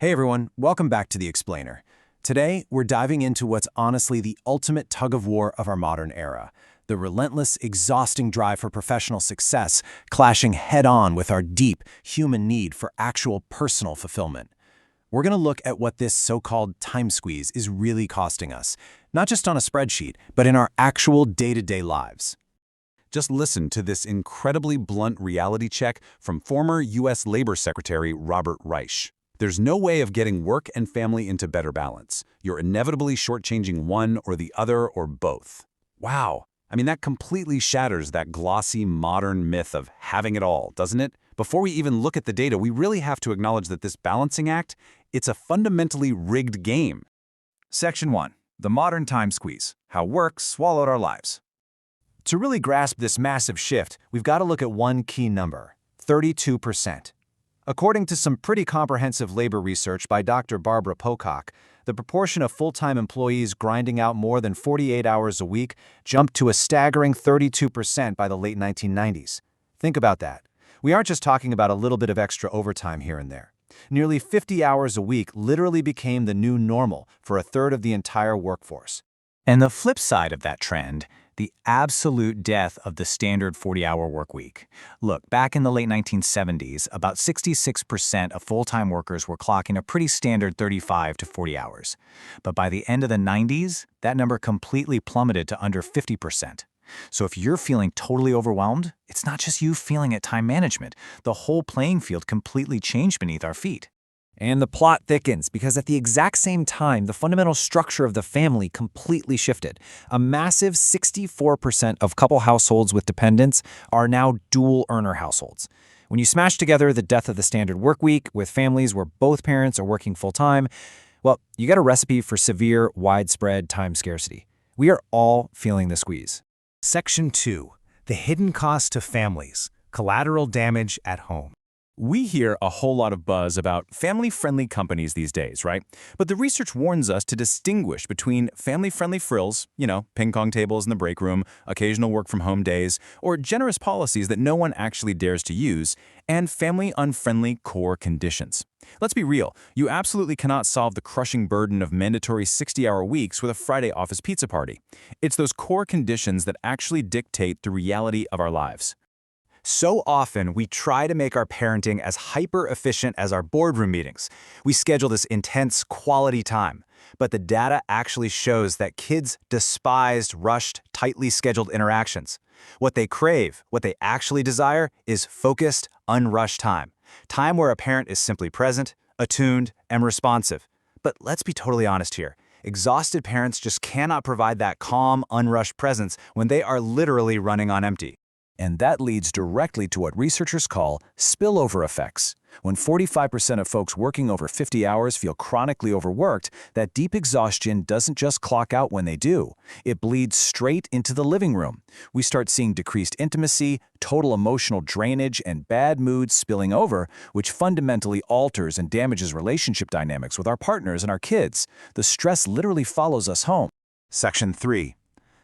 Hey everyone, welcome back to The Explainer. Today, we're diving into what's honestly the ultimate tug-of-war of our modern era, the relentless, exhausting drive for professional success clashing head-on with our deep, human need for actual personal fulfillment. We're going to look at what this so-called time squeeze is really costing us, not just on a spreadsheet, but in our actual day-to-day lives. Just listen to this incredibly blunt reality check from former U.S. Labor Secretary Robert Reich. There's no way of getting work and family into better balance. You're inevitably shortchanging one or the other or both. Wow. I mean, that completely shatters that glossy, modern myth of having it all, doesn't it? Before we even look at the data, we really have to acknowledge that this balancing act, it's a fundamentally rigged game. Section 1. The Modern Time Squeeze. How Work Swallowed Our Lives. To really grasp this massive shift, we've got to look at one key number, 32%. According to some pretty comprehensive labor research by Dr. Barbara Pocock, the proportion of full-time employees grinding out more than 48 hours a week jumped to a staggering 32% by the late 1990s. Think about that. We aren't just talking about a little bit of extra overtime here and there. Nearly 50 hours a week literally became the new normal for a third of the entire workforce. And the flip side of that trend, the absolute death of the standard 40-hour work week. Look, back in the late 1970s, about 66% of full-time workers were clocking a pretty standard 35 to 40 hours. But by the end of the 90s, that number completely plummeted to under 50%. So if you're feeling totally overwhelmed, it's not just you feeling at time management. The whole playing field completely changed beneath our feet. And the plot thickens because at the exact same time, the fundamental structure of the family completely shifted. A massive 64% of couple households with dependents are now dual-earner households. When you smash together the death of the standard work week with families where both parents are working full-time, well, you got a recipe for severe, widespread time scarcity. We are all feeling the squeeze. Section 2. The hidden cost to families, collateral damage at home. We hear a whole lot of buzz about family-friendly companies these days, right? But the research warns us to distinguish between family-friendly frills, ping pong tables in the break room, occasional work-from-home days, or generous policies that no one actually dares to use, and family-unfriendly core conditions. Let's be real, you absolutely cannot solve the crushing burden of mandatory 60-hour weeks with a Friday office pizza party. It's those core conditions that actually dictate the reality of our lives. So often, we try to make our parenting as hyper-efficient as our boardroom meetings. We schedule this intense quality time. But the data actually shows that kids despised rushed, tightly scheduled interactions. What they crave, what they actually desire, is focused, unrushed time. Time where a parent is simply present, attuned, and responsive. But let's be totally honest here. Exhausted parents just cannot provide that calm, unrushed presence when they are literally running on empty. And that leads directly to what researchers call spillover effects. When 45% of folks working over 50 hours feel chronically overworked, that deep exhaustion doesn't just clock out when they do. It bleeds straight into the living room. We start seeing decreased intimacy, total emotional drainage, and bad moods spilling over, which fundamentally alters and damages relationship dynamics with our partners and our kids. The stress literally follows us home. Section 3.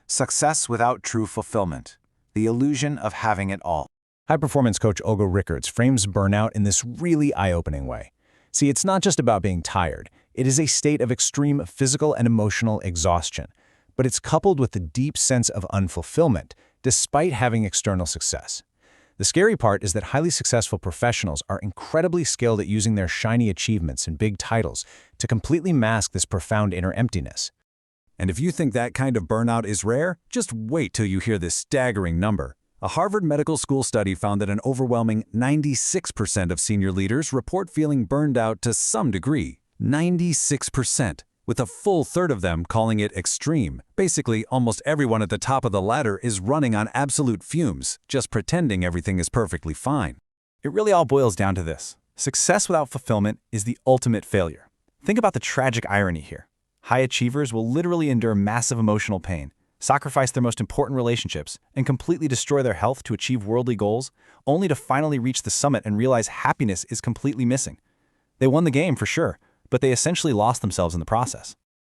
Success without true fulfillment. The illusion of having it all. High-performance coach Olga Rickards frames burnout in this really eye-opening way. See, it's not just about being tired. It is a state of extreme physical and emotional exhaustion. But it's coupled with the deep sense of unfulfillment, despite having external success. The scary part is that highly successful professionals are incredibly skilled at using their shiny achievements and big titles to completely mask this profound inner emptiness. And if you think that kind of burnout is rare, just wait till you hear this staggering number. A Harvard Medical School study found that an overwhelming 96% of senior leaders report feeling burned out to some degree. 96%, with a full third of them calling it extreme. Basically, almost everyone at the top of the ladder is running on absolute fumes, just pretending everything is perfectly fine. It really all boils down to this. Success without fulfillment is the ultimate failure. Think about the tragic irony here. High achievers will literally endure massive emotional pain, sacrifice their most important relationships, and completely destroy their health to achieve worldly goals, only to finally reach the summit and realize happiness is completely missing. They won the game for sure, but they essentially lost themselves in the process.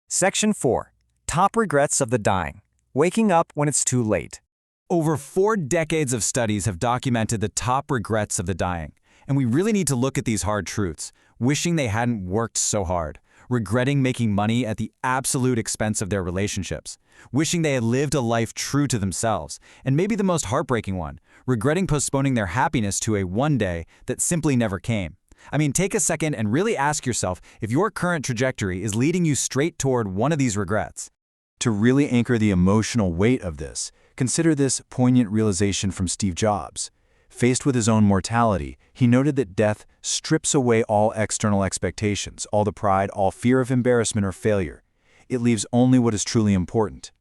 Section 4. Top Regrets of the Dying. Waking up when it's too late. Over 4 decades of studies have documented the top regrets of the dying. And we really need to look at these hard truths, wishing they hadn't worked so hard, regretting making money at the absolute expense of their relationships, wishing they had lived a life true to themselves, and maybe the most heartbreaking one, regretting postponing their happiness to a one day that simply never came. I mean, take a second and really ask yourself if your current trajectory is leading you straight toward one of these regrets. To really anchor the emotional weight of this, consider this poignant realization from Steve Jobs. Faced with his own mortality, he noted that death strips away all external expectations, all the pride, all fear of embarrassment or failure. It leaves only what is truly important.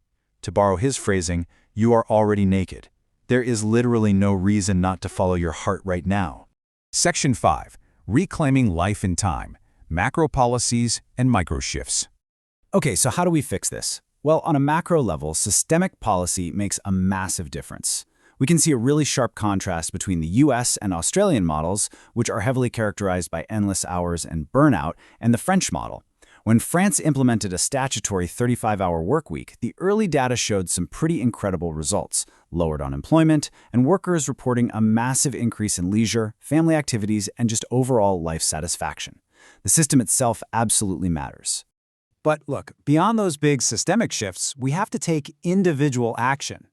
To borrow his phrasing, you are already naked. There is literally no reason not to follow your heart right now. Section 5. Reclaiming life and time, macro policies and micro shifts. Okay, so how do we fix this? Well, on a macro level, systemic policy makes a massive difference. We can see a really sharp contrast between the US and Australian models, which are heavily characterized by endless hours and burnout, and the French model. When France implemented a statutory 35-hour workweek, the early data showed some pretty incredible results: lowered unemployment, and workers reporting a massive increase in leisure, family activities, and just overall life satisfaction. The system itself absolutely matters. But look, beyond those big systemic shifts, we have to take individual action.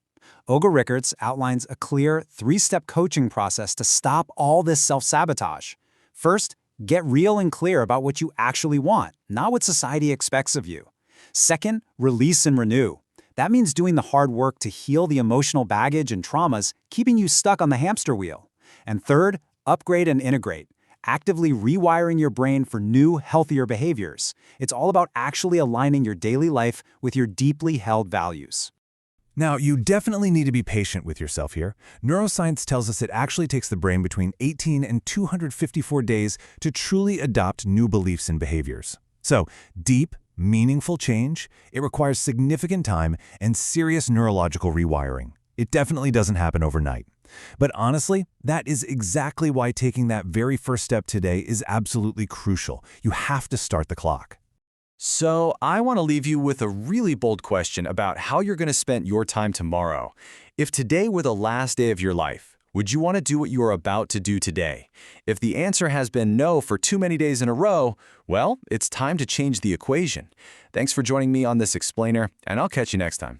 Olga Rickards outlines a clear, three-step coaching process to stop all this self-sabotage. First, get real and clear about what you actually want, not what society expects of you. Second, release and renew. That means doing the hard work to heal the emotional baggage and traumas keeping you stuck on the hamster wheel. And third, upgrade and integrate, actively rewiring your brain for new, healthier behaviors. It's all about actually aligning your daily life with your deeply held values. Now, you definitely need to be patient with yourself here. Neuroscience tells us it actually takes the brain between 18 and 254 days to truly adopt new beliefs and behaviors. So, deep, meaningful change, it requires significant time and serious neurological rewiring. It definitely doesn't happen overnight. But honestly, that is exactly why taking that very first step today is absolutely crucial. You have to start the clock. So I want to leave you with a really bold question about how you're going to spend your time tomorrow. If today were the last day of your life, would you want to do what you are about to do today? If the answer has been no for too many days in a row, well, it's time to change the equation. Thanks for joining me on this explainer, and I'll catch you next time.